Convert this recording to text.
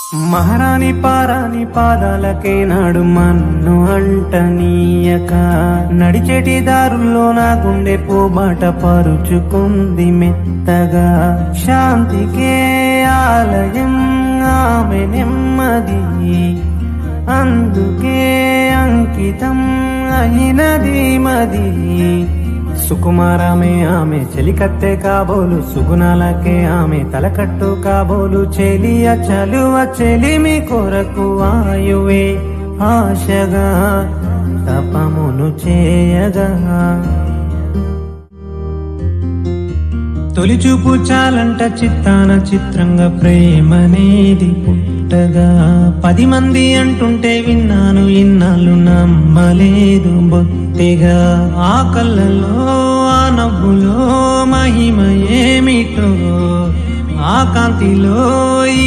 మహారాణి పారాని పాదాలకే నాడు మన్ను అంటనీయక నడిచేటి దారుల్లో నా గుండె పోబాట పరుచుకుంది మెత్తగా. శాంతికే ఆలయం ఆమె నెమ్మది, అందుకే అంకితం అయినది మది. సుకుమారమే ఆమె చెలికత్తె కాబోలు, సుగుణాలకే ఆమె తలకట్టు కాబోలు. చెలియ చలువ చెలిమి కొరకు ఆయువే ఆశగా తపమును చేయగా. తొలిచూపు చాలంట చిత్తాన చిత్రంగా ప్రేమనేది పుట్టగా. 10 మంది అంటుంటే విన్నాను ఇన్నాళ్ళు నమ్మలేదు బొత్తిగా. ఆ కళ్ళలో ఆ నవ్వులో మహిమ ఏమిటో, ఆ కాంతిలో ఈ